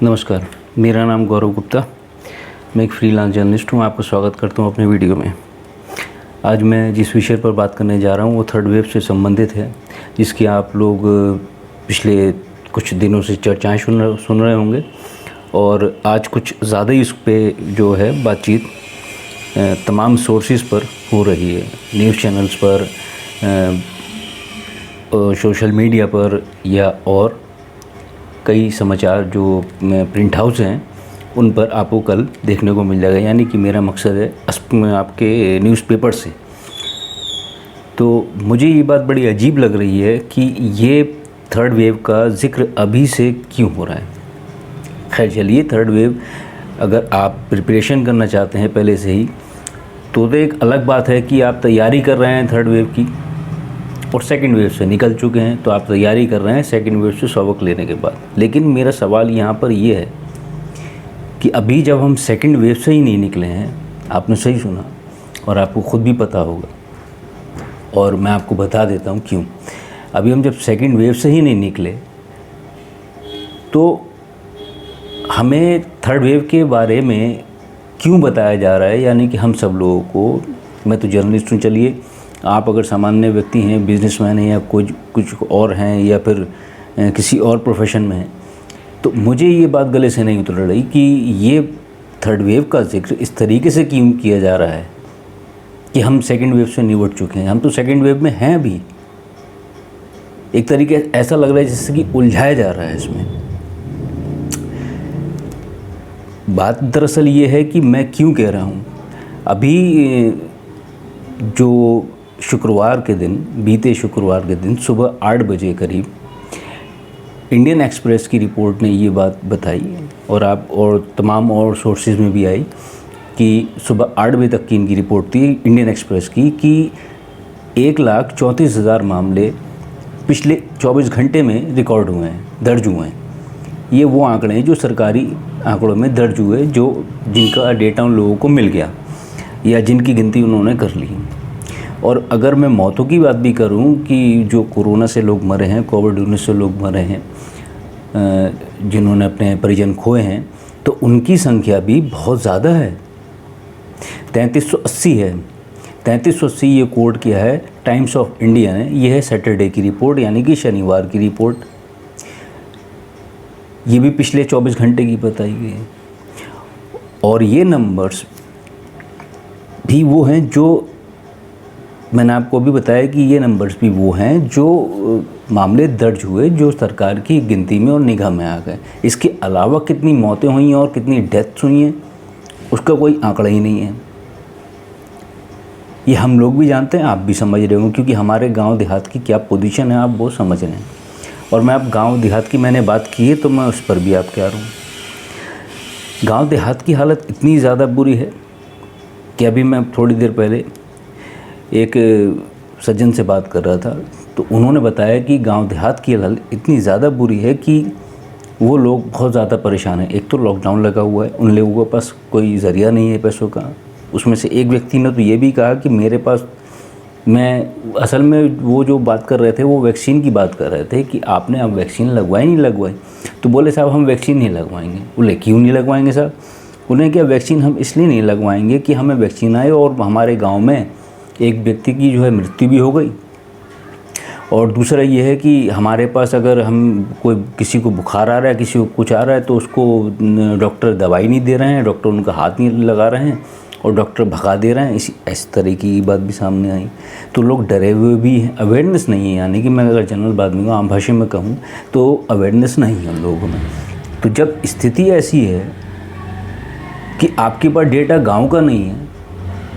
नमस्कार, मेरा नाम गौरव गुप्ता। मैं एक फ्रीलांस जर्नलिस्ट हूँ। आपका स्वागत करता हूँ अपने वीडियो में। आज मैं जिस विषय पर बात करने जा रहा हूँ वो थर्ड वेव से संबंधित है, जिसकी आप लोग पिछले कुछ दिनों से चर्चाएं सुन रहे होंगे। और आज कुछ ज़्यादा ही इस पर जो है बातचीत तमाम सोर्सेज पर हो रही है, न्यूज़ चैनल्स पर, सोशल मीडिया पर, या और कई समाचार जो प्रिंट हाउस हैं उन पर आपको कल देखने को मिल जाएगा। यानी कि मेरा मकसद है आपके न्यूज़पेपर से। तो मुझे ये बात बड़ी अजीब लग रही है कि ये थर्ड वेव का ज़िक्र अभी से क्यों हो रहा है। खैर चलिए, थर्ड वेव अगर आप प्रिपरेशन करना चाहते हैं पहले से ही तो एक अलग बात है कि आप तैयारी कर रहे हैं थर्ड वेव की और सेकंड वेव से निकल चुके हैं, तो आप तैयारी कर रहे हैं सेकंड वेव से सबक लेने के बाद। लेकिन मेरा सवाल यहाँ पर ये है कि अभी जब हम सेकंड वेव से ही नहीं निकले हैं, आपने सही सुना और आपको ख़ुद भी पता होगा, और मैं आपको बता देता हूँ क्यों। अभी हम जब सेकंड वेव से ही नहीं निकले तो हमें थर्ड वेव के बारे में क्यों बताया जा रहा है। यानी कि हम सब लोगों को, मैं तो जर्नलिस्ट हूँ, चलिए आप अगर सामान्य व्यक्ति हैं, बिजनेसमैन हैं, या कुछ और हैं, या फिर किसी और प्रोफेशन में हैं, तो मुझे ये बात गले से नहीं उतर रही कि ये थर्ड वेव का जिक्र इस तरीके से क्यों किया जा रहा है कि हम सेकंड वेव से निपट चुके हैं। हम तो सेकंड वेव में हैं अभी। एक तरीके ऐसा लग रहा है जैसे कि उलझाया जा रहा है इसमें। बात दरअसल ये है कि मैं क्यों कह रहा हूँ। अभी जो शुक्रवार के दिन, बीते शुक्रवार के दिन सुबह 8 बजे करीब इंडियन एक्सप्रेस की रिपोर्ट ने ये बात बताई, और तमाम और सोर्सेज में भी आई कि सुबह 8 बजे तक की इनकी रिपोर्ट थी इंडियन एक्सप्रेस की कि 1,34,000 मामले पिछले 24 घंटे में रिकॉर्ड हुए हैं, दर्ज हुए हैं। ये वो आंकड़े हैं जो सरकारी आंकड़ों में दर्ज हुए, जिनका डेटा उन लोगों को मिल गया या जिनकी गिनती उन्होंने कर ली। और अगर मैं मौतों की बात भी करूं कि जो कोरोना से लोग मरे हैं, कोविड-19 से लोग मरे हैं, जिन्होंने अपने परिजन खोए हैं, तो उनकी संख्या भी बहुत ज़्यादा है। 3380 है। 3380 ये कोड किया है टाइम्स ऑफ इंडिया ने। ये है सैटरडे की रिपोर्ट, यानी कि शनिवार की रिपोर्ट। ये भी पिछले 24 घंटे की बताई गई है। और ये नंबर्स भी वो हैं जो मैंने आपको भी बताया कि ये नंबर्स भी वो हैं जो मामले दर्ज हुए, जो सरकार की गिनती में और निगाह में आ गए। इसके अलावा कितनी मौतें हुई हैं और कितनी डेथ्स हुई हैं उसका कोई आंकड़ा ही नहीं है। ये हम लोग भी जानते हैं, आप भी समझ रहे हो, क्योंकि हमारे गांव देहात की क्या पोजीशन है आप वो समझ रहे हैं। और मैं अब गाँव देहात की मैंने बात की है तो मैं उस पर भी आप कह रहा हूँ। गाँव देहात की हालत इतनी ज़्यादा बुरी है कि अभी मैं थोड़ी देर पहले एक सज्जन से बात कर रहा था तो उन्होंने बताया कि गांव देहात की हालत इतनी ज़्यादा बुरी है कि वो लोग बहुत ज़्यादा परेशान हैं। एक तो लॉकडाउन लगा हुआ है, उन लोगों के पास कोई ज़रिया नहीं है पैसों का। उसमें से एक व्यक्ति ने तो ये भी कहा कि मेरे पास, मैं असल में वो जो बात कर रहे थे वो वैक्सीन की बात कर रहे थे कि आपने अब वैक्सीन लगवाई नहीं लगवाई। तो बोले साहब हम वैक्सीन नहीं लगवाएंगे। बोले क्यों नहीं लगवाएंगे साहब? उन्हें क्या वैक्सीन हम इसलिए नहीं लगवाएंगे कि हमें वैक्सीन आए और हमारे गाँव में एक व्यक्ति की जो है मृत्यु भी हो गई, और दूसरा ये है कि हमारे पास अगर हम किसी को बुखार आ रहा है, किसी को कुछ आ रहा है, तो उसको डॉक्टर दवाई नहीं दे रहे हैं, डॉक्टर उनका हाथ नहीं लगा रहे हैं और डॉक्टर भगा दे रहे हैं। इस तरह की बात भी सामने आई। तो लोग डरे हुए भी हैं, अवेयरनेस नहीं है। यानी कि मैं अगर जनरल बात में आम भाषा में कहूँ तो अवेयरनेस नहीं है उन लोगों में। तो जब स्थिति ऐसी है कि आपके पास डेटा गाँव का नहीं है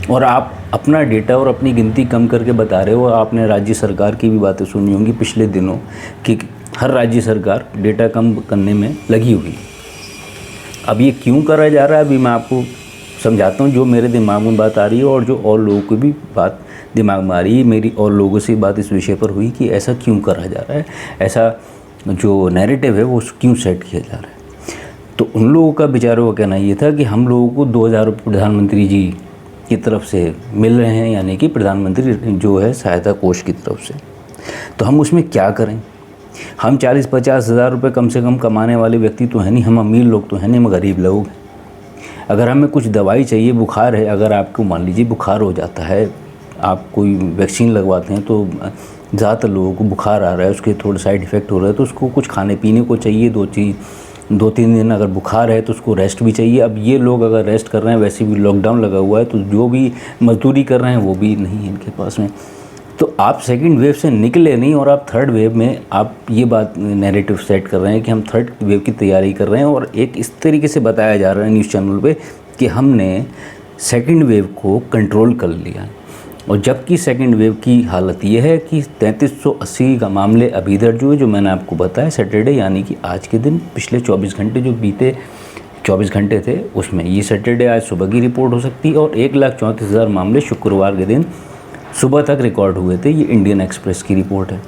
और आप अपना डेटा और अपनी गिनती कम करके बता रहे हो। आपने राज्य सरकार की भी बातें सुनी होंगी पिछले दिनों कि हर राज्य सरकार डेटा कम करने में लगी हुई। अब ये क्यों करा जा रहा है अभी मैं आपको समझाता हूँ। जो मेरे दिमाग में बात आ रही है और जो और लोगों की भी बात दिमाग में आ रही है, मेरी और लोगों से बात इस विषय पर हुई कि ऐसा क्यों करा जा रहा है, ऐसा जो नैरेटिव है वो क्यों सेट किया जा रहा है। तो उन लोगों का बेचारों का कहना ये था कि हम लोगों को 2000 रुपये प्रधानमंत्री जी की तरफ से मिल रहे हैं, यानी कि प्रधानमंत्री जो है सहायता कोष की तरफ से। तो हम उसमें क्या करें? हम 40-50 हज़ार रुपये कम से कम कमाने वाले व्यक्ति तो हैं नहीं, हम अमीर लोग तो हैं नहीं, हम गरीब लोग हैं। अगर हमें कुछ दवाई चाहिए, बुखार है, अगर आपको मान लीजिए बुखार हो जाता है, आप कोई वैक्सीन लगवाते हैं तो ज़्यादातर लोगों को बुखार आ रहा है, उसके थोड़े साइड इफ़ेक्ट हो रहा है, तो उसको कुछ खाने पीने को चाहिए, 2-3 दिन अगर बुखार है तो उसको रेस्ट भी चाहिए। अब ये लोग अगर रेस्ट कर रहे हैं, वैसे भी लॉकडाउन लगा हुआ है, तो जो भी मजदूरी कर रहे हैं वो भी नहीं है इनके पास में। तो आप सेकंड वेव से निकले नहीं और आप थर्ड वेव में आप ये बात नैरेटिव सेट कर रहे हैं कि हम थर्ड वेव की तैयारी कर रहे हैं, और एक इस तरीके से बताया जा रहा है न्यूज़ चैनल पे कि हमने सेकंड वेव को कंट्रोल कर लिया। और जबकि सेकंड वेव की हालत ये है कि 3380 का मामले अभी दर्ज हुए, जो मैंने आपको बताया सैटरडे, यानी कि आज के दिन पिछले 24 घंटे जो बीते 24 घंटे थे उसमें, ये सैटरडे आज सुबह की रिपोर्ट हो सकती है। और 1,34,000 मामले शुक्रवार के दिन सुबह तक रिकॉर्ड हुए थे, ये इंडियन एक्सप्रेस की रिपोर्ट है।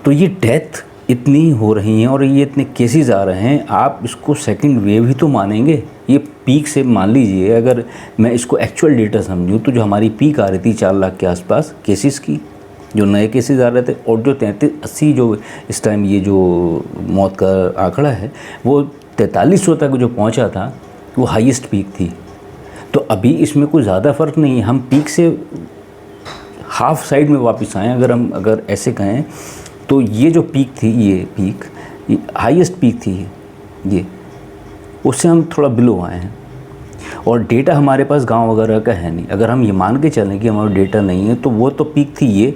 तो ये डेथ इतनी हो रही हैं और ये इतने केसेस आ रहे हैं, आप इसको सेकंड वेव ही तो मानेंगे। ये पीक से मान लीजिए, अगर मैं इसको एक्चुअल डेटा समझूं तो जो हमारी पीक आ रही थी 4 लाख के आसपास केसेस की, जो नए केसेस आ रहे थे, और जो 3380 जो इस टाइम ये जो मौत का आंकड़ा है वो 4300 तक जो पहुंचा था, वो हाईएस्ट पीक थी। तो अभी इसमें कोई ज़्यादा फ़र्क नहीं है, हम पीक से हाफ साइड में वापस आए अगर ऐसे कहें तो। ये जो पीक थी, ये हाईएस्ट पीक थी, ये उससे हम थोड़ा बिलो आए हैं। और डेटा हमारे पास गांव वगैरह का है नहीं। अगर हम ये मान के चलें कि हमारा डेटा नहीं है, तो वो तो पीक थी ये,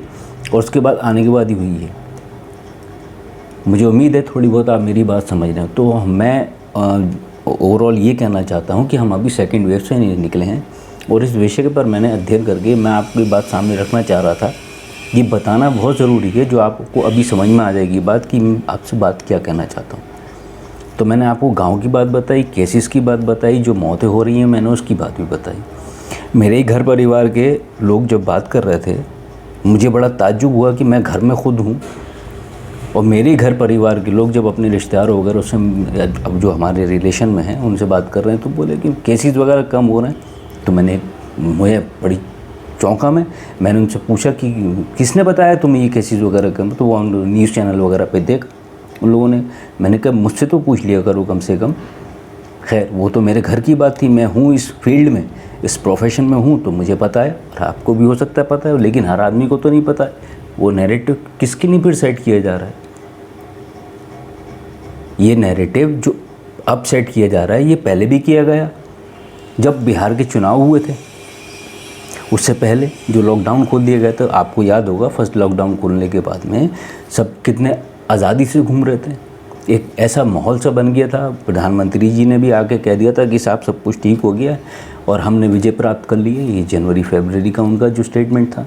और उसके बाद आने के बाद ही हुई है। मुझे उम्मीद है थोड़ी बहुत आप मेरी बात समझ रहे हैं। तो मैं ओवरऑल ये कहना चाहता हूँ कि हम अभी सेकंड वेव से नहीं निकले हैं, और इस विषय पर मैंने अध्ययन करके मैं आपकी बात सामने रखना चाह रहा था। ये बताना बहुत ज़रूरी है, जो आपको अभी समझ में आ जाएगी बात कि मैं आपसे बात क्या कहना चाहता हूँ। तो मैंने आपको गांव की बात बताई, केसेस की बात बताई, जो मौतें हो रही हैं मैंने उसकी बात भी बताई। मेरे ही घर परिवार के लोग जब बात कर रहे थे, मुझे बड़ा ताज्जुब हुआ कि मैं घर में खुद हूँ, और मेरे घर परिवार के लोग जब अपने रिश्तेदार वगैरह उससे, अब जो हमारे रिलेशन में हैं, उनसे बात कर रहे हैं, तो बोले कि केसेस वगैरह कम हो रहे हैं। तो मुझे बड़ी चौंका मैंने उनसे पूछा कि किसने बताया तुम्हें ये केसेस वगैरह कम? तो वो न्यूज़ चैनल वगैरह पे देख उन लोगों ने। मैंने कहा मुझसे तो पूछ लिया करो कम से कम। खैर वो तो मेरे घर की बात थी, मैं हूँ इस फील्ड में, इस प्रोफेशन में हूँ, तो मुझे पता है, और आपको भी हो सकता है पता है, लेकिन हर आदमी को तो नहीं पता है। वो नैरेटिव किसके लिए फिर सेट किया जा रहा है? ये नैरेटिव जो अब सेट किया जा रहा है, ये पहले भी किया गया जब बिहार के चुनाव हुए थे। उससे पहले जो लॉकडाउन खोल दिया गया था, आपको याद होगा, फर्स्ट लॉकडाउन खोलने के बाद में सब कितने आज़ादी से घूम रहे थे। एक ऐसा माहौल सा बन गया था, प्रधानमंत्री जी ने भी आके कह दिया था कि साहब सब कुछ ठीक हो गया है और हमने विजय प्राप्त कर ली है। ये जनवरी फरवरी का उनका जो स्टेटमेंट था।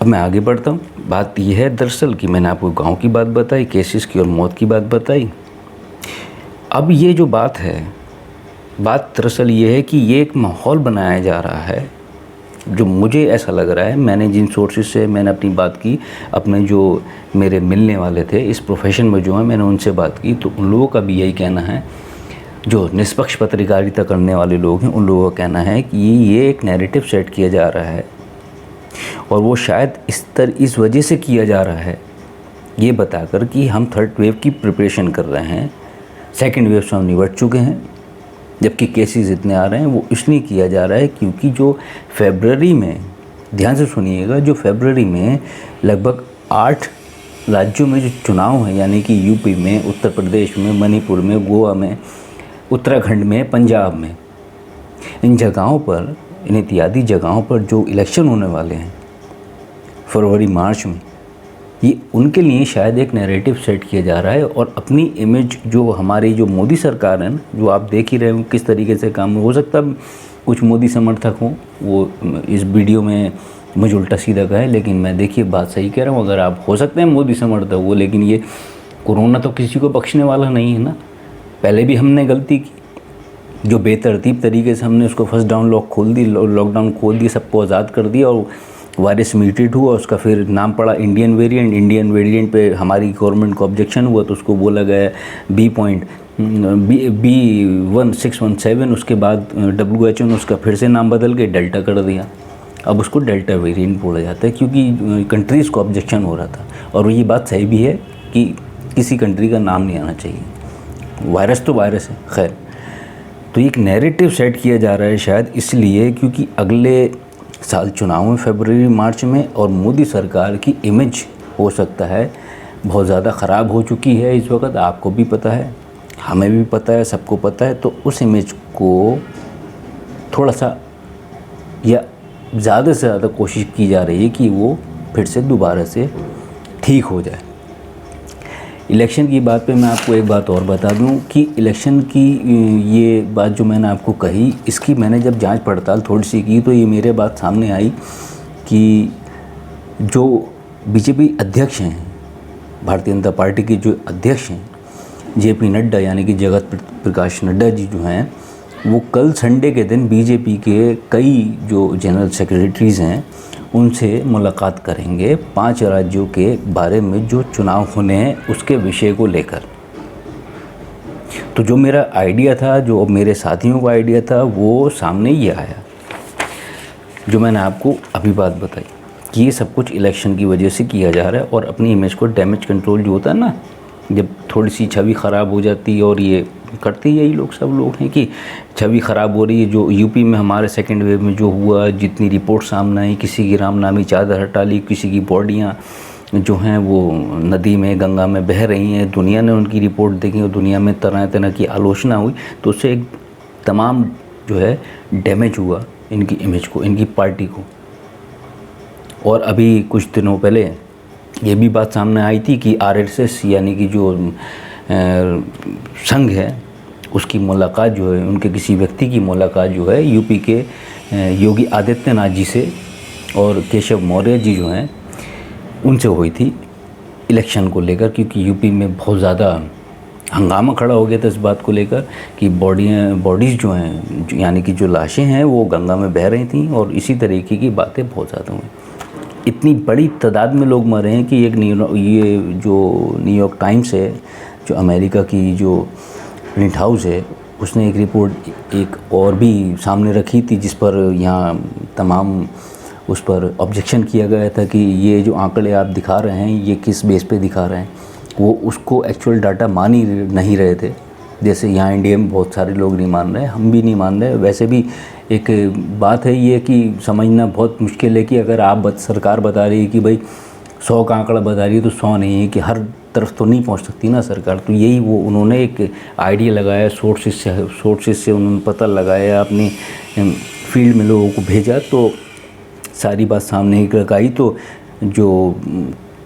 अब मैं आगे बढ़ता हूँ। बात यह है दरअसल कि मैंने आपको गांव की बात बताई, केसेस की और मौत की बात बताई। अब ये जो बात है, बात दरअसल ये है कि ये एक माहौल बनाया जा रहा है, जो मुझे ऐसा लग रहा है, मैंने जिन सोर्सेज से मैंने अपनी बात की, अपने जो मेरे मिलने वाले थे इस प्रोफेशन में जो है, मैंने उनसे बात की, तो उन लोगों का भी यही कहना है, जो निष्पक्ष पत्रकारिता करने वाले लोग हैं, उन लोगों का कहना है कि ये एक नैरेटिव सेट किया जा रहा है, और वो शायद इस वजह से किया जा रहा है, ये बताकर कि हम थर्ड वेव की प्रिपरेशन कर रहे हैं, सेकेंड वेव से हम निपट चुके हैं, जबकि केसेस इतने आ रहे हैं। वो इसलिए किया जा रहा है क्योंकि जो फरवरी में, ध्यान से सुनिएगा, जो फरवरी में लगभग 8 राज्यों में जो चुनाव हैं, यानी कि यूपी में, उत्तर प्रदेश में, मणिपुर में, गोवा में, उत्तराखंड में, पंजाब में, इन जगहों पर, इन इत्यादि जगहों पर जो इलेक्शन होने वाले हैं फरवरी मार्च में, ये उनके लिए शायद एक नैरेटिव सेट किया जा रहा है। और अपनी इमेज जो हमारी जो मोदी सरकार है ना, जो आप देख ही रहे हो किस तरीके से काम हो सकता है कुछ मोदी समर्थक हों वो इस वीडियो में मुझे उल्टा सीधा कहे, लेकिन मैं देखिए बात सही कह रहा हूँ। अगर आप हो सकते हैं मोदी समर्थक हो, लेकिन ये कोरोना तो किसी को बख्शने वाला नहीं है ना। पहले भी हमने गलती की, जो बेतरतीब तरीके से हमने उसको फर्स्ट डाउन लॉकडाउन खोल दी, सबको आज़ाद कर दिया, और वायरस म्यूटेट हुआ, उसका फिर नाम पड़ा इंडियन वेरिएंट पे हमारी गवर्नमेंट को ऑब्जेक्शन हुआ, तो उसको बोला गया B.1617। उसके बाद WHO ने उसका फिर से नाम बदल के डेल्टा कर दिया। अब उसको डेल्टा वेरिएंट बोला जाता है, क्योंकि कंट्रीज़ को ऑब्जेक्शन हो रहा था। और ये बात सही भी है कि किसी कंट्री का नाम नहीं आना चाहिए, वायरस तो वायरस है। खैर, तो एक नैरेटिव सेट किया जा रहा है शायद इसलिए क्योंकि अगले साल चुनाव में फरवरी मार्च में, और मोदी सरकार की इमेज हो सकता है बहुत ज़्यादा ख़राब हो चुकी है इस वक्त। आपको भी पता है, हमें भी पता है, सबको पता है। तो उस इमेज को थोड़ा सा या ज़्यादा से ज़्यादा कोशिश की जा रही है कि वो फिर से दोबारा से ठीक हो जाए। इलेक्शन की बात पे मैं आपको एक बात और बता दूं कि इलेक्शन की ये बात जो मैंने आपको कही, इसकी मैंने जब जांच पड़ताल थोड़ी सी की तो ये मेरे बात सामने आई कि जो बीजेपी अध्यक्ष हैं, भारतीय जनता पार्टी के जो अध्यक्ष हैं जेपी नड्डा, यानी कि जगत प्रकाश नड्डा जी जो हैं, वो कल संडे के दिन बीजेपी के कई जो जनरल सेक्रेटरीज़ हैं उनसे मुलाकात करेंगे 5 राज्यों के बारे में जो चुनाव होने हैं उसके विषय को लेकर। तो जो मेरा आइडिया था, जो मेरे साथियों का आइडिया था, वो सामने ये आया जो मैंने आपको अभी बात बताई कि ये सब कुछ इलेक्शन की वजह से किया जा रहा है। और अपनी इमेज को डैमेज कंट्रोल जो होता है ना, जब थोड़ी सी छवि ख़राब हो जाती है, और ये करते यही लोग, सब लोग हैं कि छवि ख़राब हो रही है। जो यूपी में हमारे सेकेंड वेव में जो हुआ, जितनी रिपोर्ट सामने आई, किसी की रामनामी चादर हटा ली, किसी की बॉडियाँ जो हैं वो नदी में, गंगा में बह रही हैं, दुनिया ने उनकी रिपोर्ट देखी और दुनिया में तरह तरह की आलोचना हुई। तो उससे एक तमाम जो है डैमेज हुआ इनकी इमेज को, इनकी पार्टी को। और अभी कुछ दिनों पहले ये भी बात सामने आई थी कि आरएसएस यानी कि जो संघ है उसकी मुलाकात जो है, उनके किसी व्यक्ति की मुलाकात जो है यूपी के योगी आदित्यनाथ जी से और केशव मौर्य जी जो हैं उनसे हुई थी इलेक्शन को लेकर, क्योंकि यूपी में बहुत ज़्यादा हंगामा खड़ा हो गया था इस बात को लेकर कि बॉडीज़ जो हैं, यानी कि जो लाशें हैं वो गंगा में बह रही थी, और इसी तरीके की बातें बहुत ज़्यादा हुई। इतनी बड़ी तादाद में लोग मरे हैं कि एक ये जो न्यूयॉर्क टाइम्स है, जो अमेरिका की जो प्रिंट हाउस है, उसने एक रिपोर्ट एक और भी सामने रखी थी जिस पर यहाँ तमाम उस पर ऑब्जेक्शन किया गया था कि ये जो आंकड़े आप दिखा रहे हैं ये किस बेस पे दिखा रहे हैं। वो उसको एक्चुअल डाटा मान ही नहीं रहे थे। जैसे यहाँ इंडिया में बहुत सारे लोग नहीं मान रहे, हम भी नहीं मान रहे। वैसे भी एक बात है ये कि समझना बहुत मुश्किल है कि अगर आप सरकार बता रही है कि भाई 100 का आंकड़ा बता रही है तो 100 नहीं है, कि हर तरफ तो नहीं पहुंच सकती ना सरकार। तो यही वो उन्होंने एक आइडिया लगाया, सोर्सेस से उन्होंने पता लगाया, अपनी फील्ड में लोगों को भेजा, तो सारी बात सामने ही लगाई। तो जो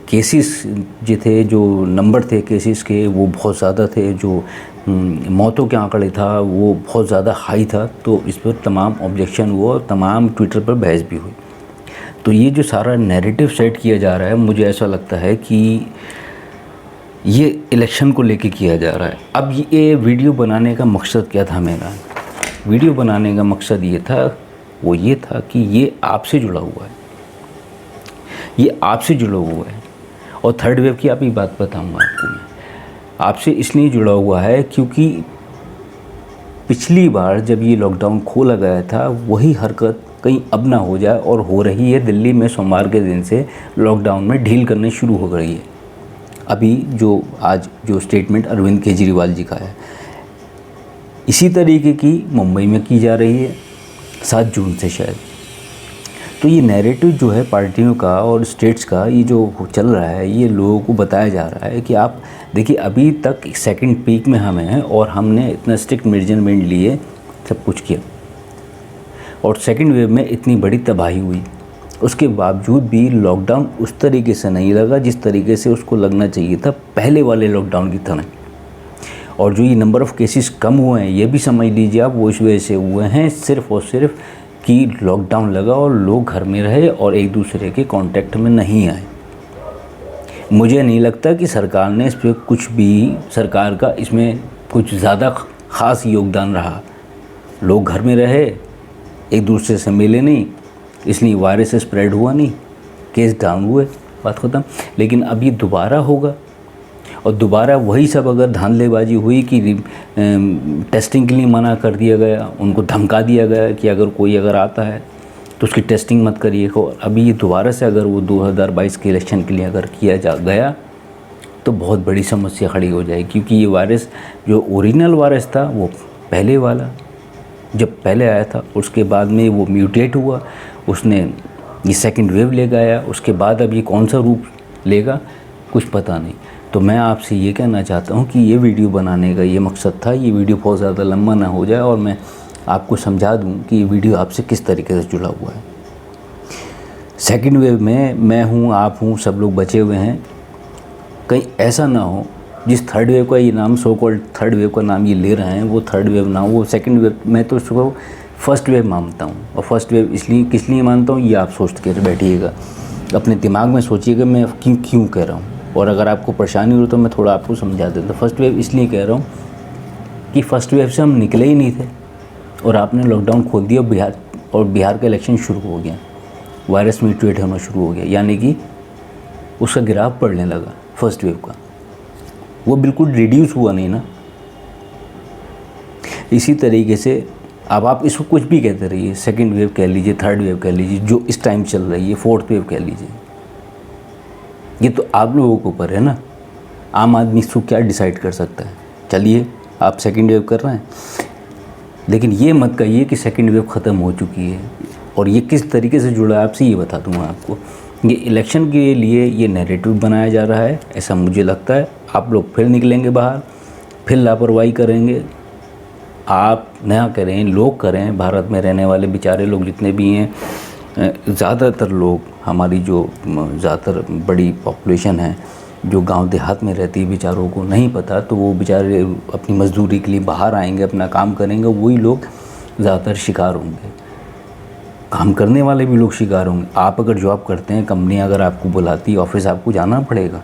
केसेस जो थे, जो नंबर थे केसेस के वो बहुत ज़्यादा थे, जो मौतों के आंकड़े था वो बहुत ज़्यादा हाई था। तो इस पर तमाम ऑब्जेक्शन हुआ और तमाम ट्विटर पर बहस भी हुई। तो ये जो सारा नैरेटिव सेट किया जा रहा है, मुझे ऐसा लगता है कि ये इलेक्शन को लेके किया जा रहा है। अब ये वीडियो बनाने का मकसद क्या था मेरा? वीडियो बनाने का मकसद ये था, वो ये था कि ये आपसे जुड़ा हुआ है, ये आपसे जुड़ा हुआ है। और थर्ड वेव की आप ही बात बताऊंगा आपको मैं। आपसे इसलिए जुड़ा हुआ है क्योंकि पिछली बार जब ये लॉकडाउन खोला गया था वही हरकत कहीं अब ना हो जाए, और हो रही है। दिल्ली में सोमवार के दिन से लॉकडाउन में ढील करने शुरू हो गई है। अभी जो आज जो स्टेटमेंट अरविंद केजरीवाल जी का है, इसी तरीके की मुंबई में की जा रही है 7 जून से शायद। तो ये नैरेटिव जो है पार्टियों का और स्टेट्स का, ये जो चल रहा है, ये लोगों को बताया जा रहा है कि आप देखिए अभी तक सेकंड पीक में हम हैं और हमने इतना स्ट्रिक्ट मेजरमेंट लिए, सब कुछ किया, और सेकंड वेव में इतनी बड़ी तबाही हुई, उसके बावजूद भी लॉकडाउन उस तरीके से नहीं लगा जिस तरीके से उसको लगना चाहिए था पहले वाले लॉकडाउन की तरह। और जो ये नंबर ऑफ़ केसेस कम हुए हैं, ये भी समझ लीजिए आप, वो इस वजह से हुए हैं सिर्फ़ और सिर्फ कि लॉकडाउन लगा और लोग घर में रहे और एक दूसरे के कांटेक्ट में नहीं आए। मुझे नहीं लगता कि सरकार ने इस पर कुछ भी, सरकार का इसमें कुछ ज़्यादा ख़ास योगदान रहा। लोग घर में रहे, एक दूसरे से मिले नहीं, इसलिए वायरस स्प्रेड हुआ नहीं, केस डाउन हुए, बात ख़त्म। लेकिन अब ये दोबारा होगा, और दोबारा वही सब अगर धांधलेबाजी हुई कि टेस्टिंग के लिए मना कर दिया गया, उनको धमका दिया गया कि अगर कोई आता है तो उसकी टेस्टिंग मत करिए। और अभी ये दोबारा से अगर वो 2022 के इलेक्शन के लिए अगर किया जा गया तो बहुत बड़ी समस्या खड़ी हो जाएगी, क्योंकि ये वायरस जो ओरिजिनल वायरस था वो पहले वाला जब पहले आया था, उसके बाद में वो म्यूटेट हुआ, उसने ये सेकंड वेव ले गया, उसके बाद अब ये कौन सा रूप लेगा कुछ पता नहीं। तो मैं आपसे ये कहना चाहता हूँ कि ये वीडियो बनाने का ये मकसद था, ये वीडियो बहुत ज़्यादा लंबा ना हो जाए और मैं आपको समझा दूँ कि ये वीडियो आपसे किस तरीके से जुड़ा हुआ है। सेकंड वेव में मैं हूँ, आप हूँ, सब लोग बचे हुए हैं। कहीं ऐसा ना हो जिस थर्ड वेव का ये नाम, सो कॉल्ड थर्ड वेव का नाम ये ले रहे हैं, वो थर्ड वेव ना हो, वो सेकंड वेव। मैं तो उसको फर्स्ट वेव मानता हूँ। और फर्स्ट वेव इसलिए किस लिए मानता हूँ ये आप सोच के बैठिएगा, अपने दिमाग में सोचिएगा मैं क्यों कह रहा हूँ। और अगर आपको परेशानी हो तो मैं थोड़ा आपको समझा देता हूँ। फर्स्ट वेव इसलिए कह रहा हूँ कि फर्स्ट वेव से हम निकले ही नहीं थे और आपने लॉकडाउन खोल दिया और बिहार का इलेक्शन शुरू हो गया, वायरस म्यूटेट होना शुरू हो गया, यानी कि उसका गिराव पड़ने लगा फर्स्ट वेव का। वो बिल्कुल रिड्यूस हुआ नहीं ना। इसी तरीके से अब आप इसको कुछ भी कहते रहिए, सेकंड वेव कह लीजिए, थर्ड वेव कह लीजिए, जो इस टाइम चल रही है, फोर्थ वेव कह लीजिए, ये तो आप लोगों के ऊपर है ना। आम आदमी इसको क्या डिसाइड कर सकता है। चलिए आप सेकंड वेव कर रहे हैं, लेकिन ये मत कहिए कि सेकंड वेव ख़त्म हो चुकी है। और ये किस तरीके से जुड़ा है आपसे ये बता दूँगा आपको। ये इलेक्शन के लिए ये नैरेटिव बनाया जा रहा है, ऐसा मुझे लगता है। आप लोग फिर निकलेंगे बाहर, फिर लापरवाही करेंगे। आप नया करें, लोग करें, भारत में रहने वाले बेचारे लोग जितने भी हैं, ज़्यादातर लोग, हमारी जो ज़्यादातर बड़ी पॉपुलेशन है जो गांव देहात में रहती है, बेचारों को नहीं पता, तो वो बेचारे अपनी मजदूरी के लिए बाहर आएंगे, अपना काम करेंगे, वही लोग ज़्यादातर शिकार होंगे। काम करने वाले भी लोग शिकार होंगे। आप अगर जॉब करते हैं, कंपनी अगर आपको बुलाती है, ऑफिस आपको जाना पड़ेगा,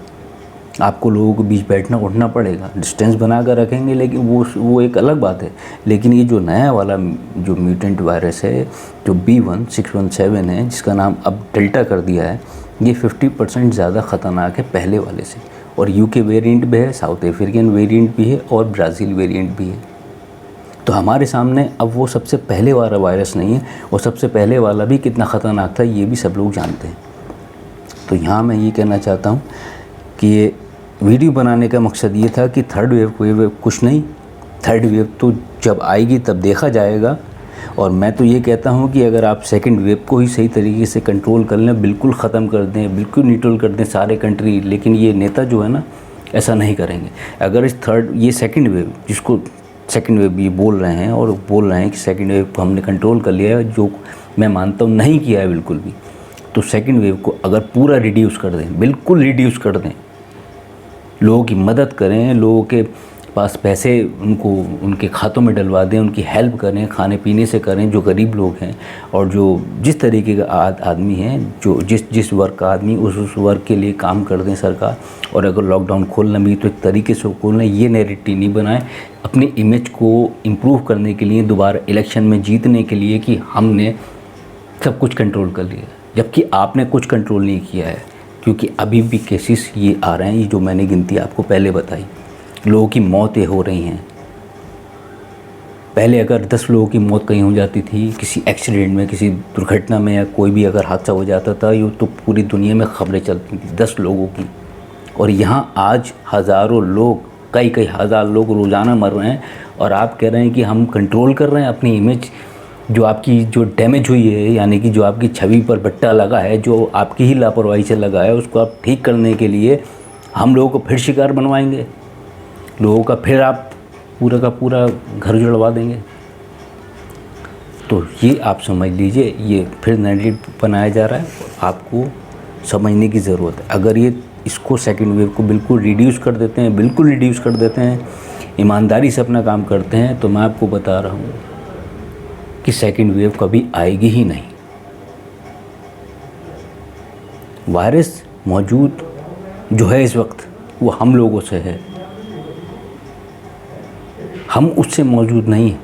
आपको लोगों के बीच बैठना उठना पड़ेगा, डिस्टेंस बना कर रखेंगे, लेकिन वो एक अलग बात है। लेकिन ये जो नया वाला जो म्यूटेंट वायरस है, जो B1617 है, जिसका नाम अब डेल्टा कर दिया है, ये 50% ज़्यादा ख़तरनाक है पहले वाले से। और UK वेरिएंट भी है, साउथ अफ्रीकन वेरिएंट भी है और ब्राज़ील वेरिएंट भी है। तो हमारे सामने अब वो सबसे पहले वाला वायरस नहीं है, और सबसे पहले वाला भी कितना ख़तरनाक था ये भी सब लोग जानते हैं। तो यहाँ मैं ये कहना चाहता हूँ कि ये वीडियो बनाने का मकसद ये था कि थर्ड वेव कुछ नहीं, थर्ड वेव तो जब आएगी तब देखा जाएगा। और मैं तो ये कहता हूँ कि अगर आप सेकंड वेव को ही सही तरीके से कंट्रोल कर लें, बिल्कुल ख़त्म कर दें, बिल्कुल न्यूट्रल कर दें सारे कंट्री, लेकिन ये नेता जो है ना ऐसा नहीं करेंगे। अगर इस ये सेकंड वेव, जिसको सेकंड वेव ये बोल रहे हैं और बोल रहे हैं कि सेकंड वेव को हमने कंट्रोल कर लिया है, जो मैं मानता हूँ नहीं किया है बिल्कुल भी, तो सेकंड वेव को अगर पूरा रिड्यूस कर दें, बिल्कुल रिड्यूस कर दें, लोगों की मदद करें, लोगों के पास पैसे उनको उनके खातों में डलवा दें, उनकी हेल्प करें, खाने पीने से करें, जो गरीब लोग हैं और जो जिस तरीके का आदमी हैं, जो जिस वर्ग का आदमी उस वर्ग के लिए काम कर दें सरकार। और अगर लॉकडाउन खोलना भी तो एक तरीके से खोलना, ये नैरेटिव नहीं बनाएं अपनी इमेज को इम्प्रूव करने के लिए, दोबारा इलेक्शन में जीतने के लिए कि हमने सब कुछ कंट्रोल कर लिया, जबकि आपने कुछ कंट्रोल नहीं किया है। क्योंकि अभी भी केसेस ये आ रहे हैं, ये जो मैंने गिनती आपको पहले बताई, लोगों की मौतें हो रही हैं। पहले अगर 10 लोगों की मौत कहीं हो जाती थी किसी एक्सीडेंट में, किसी दुर्घटना में, या कोई भी अगर हादसा हो जाता था, ये तो पूरी दुनिया में खबरें चलती थी 10 लोगों की। और यहाँ आज हज़ारों लोग, कई हज़ार लोग रोज़ाना मर रहे हैं, और आप कह रहे हैं कि हम कंट्रोल कर रहे हैं अपनी इमेज। जो आपकी जो डैमेज हुई है, यानी कि जो आपकी छवि पर बट्टा लगा है, जो आपकी ही लापरवाही से लगा है, उसको आप ठीक करने के लिए हम लोगों को फिर शिकार बनवाएंगे, लोगों का फिर आप पूरा का पूरा घर उजड़वा देंगे। तो ये आप समझ लीजिए, ये फिर नैरेटिव बनाया जा रहा है, आपको समझने की ज़रूरत है। अगर ये इसको सेकंड वेव को बिल्कुल रिड्यूस कर देते हैं, बिल्कुल रिड्यूस कर देते हैं, ईमानदारी से अपना काम करते हैं, तो मैं आपको बता रहा हूँ कि सेकंड वेव कभी आएगी ही नहीं। वायरस मौजूद जो है इस वक्त, वो हम लोगों से है, हम उससे मौजूद नहीं हैं।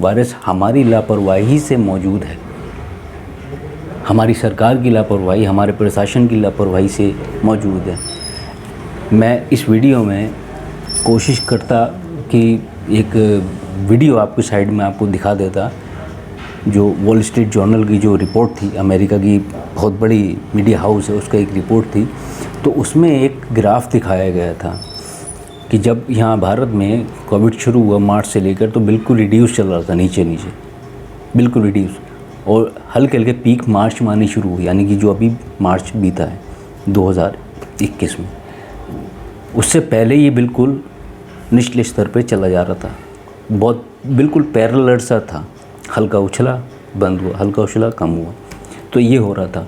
वायरस हमारी लापरवाही से मौजूद है, हमारी सरकार की लापरवाही, हमारे प्रशासन की लापरवाही से मौजूद है। मैं इस वीडियो में कोशिश करता कि एक वीडियो आपकी साइड में आपको दिखा देता जो वॉल स्ट्रीट जर्नल की जो रिपोर्ट थी, अमेरिका की बहुत बड़ी मीडिया हाउस है, उसका एक रिपोर्ट थी, तो उसमें एक ग्राफ दिखाया गया था कि जब यहाँ भारत में कोविड शुरू हुआ मार्च से लेकर, तो बिल्कुल रिड्यूस चल रहा था, नीचे नीचे बिल्कुल रिड्यूस, और हल्के हल्के पीक मार्च में आनी शुरू हुई, यानी कि जो अभी मार्च बीता है 2021 में। उससे पहले ये बिल्कुल निचले स्तर पे चला जा रहा था, बहुत बिल्कुल पैरेलल सा था, हल्का उछला बंद हुआ, हल्का उछला कम हुआ, तो ये हो रहा था।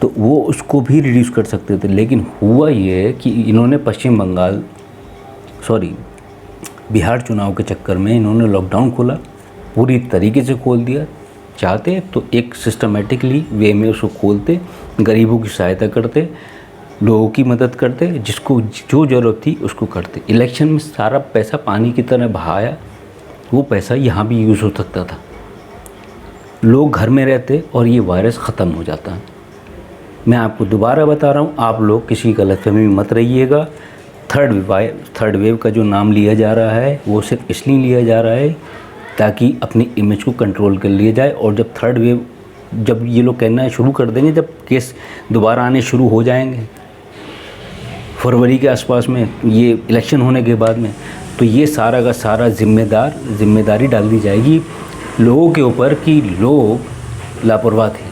तो वो उसको भी रिड्यूस कर सकते थे, लेकिन हुआ ये कि इन्होंने बिहार चुनाव के चक्कर में इन्होंने लॉकडाउन खोला, पूरी तरीके से खोल दिया। चाहते तो एक सिस्टमेटिकली वे में उसको खोलते, गरीबों की सहायता करते, लोगों की मदद करते, जिसको जो ज़रूरत थी उसको करते। इलेक्शन में सारा पैसा पानी की तरह बहाया, वो पैसा यहाँ भी यूज़ हो सकता था, लोग घर में रहते और ये वायरस ख़त्म हो जाता। मैं आपको दोबारा बता रहा हूँ, आप लोग किसी गलतफहमी में मत रहिएगा। थर्ड वेव का जो नाम लिया जा रहा है वो सिर्फ इसलिए लिया जा रहा है ताकि अपनी इमेज को कंट्रोल कर लिया जाए, और जब थर्ड वेव, जब ये लोग कहना शुरू कर देंगे, जब केस दोबारा आने शुरू हो जाएंगे फरवरी के आसपास में, ये इलेक्शन होने के बाद में, तो ये सारा का सारा जिम्मेदारी डाल दी जाएगी लोगों के ऊपर कि लोग लापरवाह थे,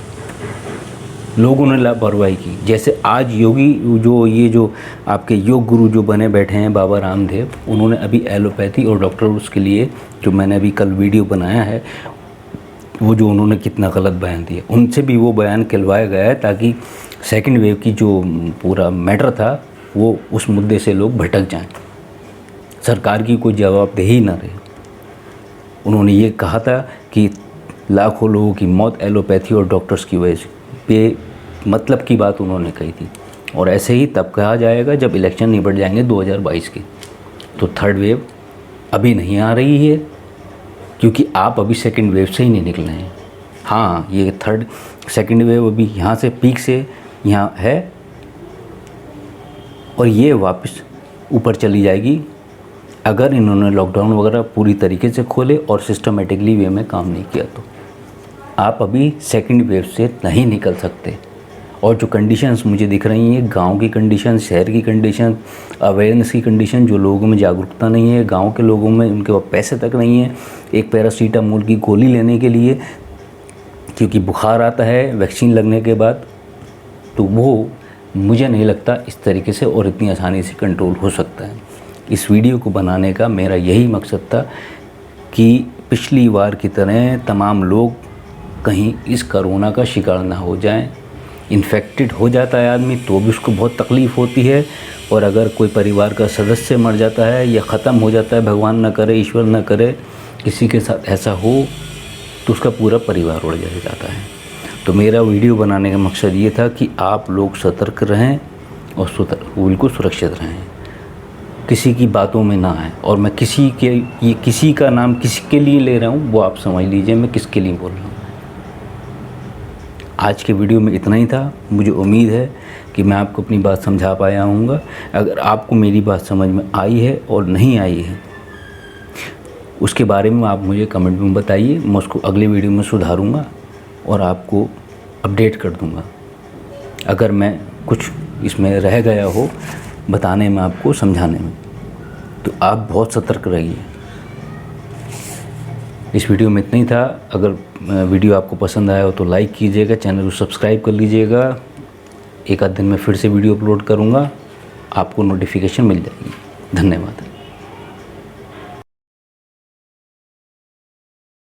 लोगों ने लापरवाही की। जैसे आज योगी जो आपके योग गुरु जो बने बैठे हैं बाबा रामदेव, उन्होंने अभी एलोपैथी और डॉक्टर उसके लिए जो मैंने अभी कल वीडियो बनाया है, वो जो उन्होंने कितना गलत बयान दिया, उनसे भी वो बयान कहलवाया गया है ताकि सेकंड वेव की जो पूरा मैटर था वो उस मुद्दे से लोग भटक जाएं, सरकार की कोई जवाबदेही ना रहे। उन्होंने ये कहा था कि लाखों लोगों की मौत एलोपैथी और डॉक्टर्स की वजह से, पे मतलब की बात उन्होंने कही थी। और ऐसे ही तब कहा जाएगा जब इलेक्शन निपट जाएंगे 2022 के। तो थर्ड वेव अभी नहीं आ रही है क्योंकि आप अभी सेकंड वेव से ही नहीं निकले हैं। हाँ, ये सेकंड वेव अभी यहाँ से पीक से यहाँ है और ये वापस ऊपर चली जाएगी अगर इन्होंने लॉकडाउन वगैरह पूरी तरीके से खोले और सिस्टमेटिकली वे में काम नहीं किया। तो आप अभी सेकंड वेव से नहीं निकल सकते। और जो कंडीशंस मुझे दिख रही हैं, गांव की कंडीशन, शहर की कंडीशन, अवेयरनेस की कंडीशन, जो लोगों में जागरूकता नहीं है, गांव के लोगों में उनके पास पैसे तक नहीं है एक पैरासीटामोल की गोली लेने के लिए, क्योंकि बुखार आता है वैक्सीन लगने के बाद, तो वो मुझे नहीं लगता इस तरीके से और इतनी आसानी से कंट्रोल हो सकता है। इस वीडियो को बनाने का मेरा यही मकसद था कि पिछली बार की तरह तमाम लोग कहीं इस कोरोना का शिकार ना हो जाएं। इन्फेक्टेड हो जाता है आदमी तो भी उसको बहुत तकलीफ़ होती है, और अगर कोई परिवार का सदस्य मर जाता है या ख़त्म हो जाता है, भगवान ना करे, ईश्वर ना करे किसी के साथ ऐसा हो, तो उसका पूरा परिवार उड़ जाता है। तो मेरा वीडियो बनाने का मकसद ये था कि आप लोग सतर्क रहें और बिल्कुल सुरक्षित रहें, किसी की बातों में ना आए। और मैं किसी का नाम किसी के लिए ले रहा हूँ वो आप समझ लीजिए मैं किसके लिए बोल रहा हूँ। आज के वीडियो में इतना ही था। मुझे उम्मीद है कि मैं आपको अपनी बात समझा पाया हूँगा। अगर आपको मेरी बात समझ में आई है और नहीं आई है उसके बारे में आप मुझे कमेंट में बताइए, मैं उसको अगले वीडियो में सुधारूँगा और आपको अपडेट कर दूँगा। अगर मैं कुछ इसमें रह गया हो बताने में, आपको समझाने में, तो आप बहुत सतर्क रहिए। इस वीडियो में इतना ही था। अगर वीडियो आपको पसंद आया हो तो लाइक कीजिएगा, चैनल को सब्सक्राइब कर लीजिएगा। एक आध दिन में फिर से वीडियो अपलोड करूँगा, आपको नोटिफिकेशन मिल जाएगी। धन्यवाद।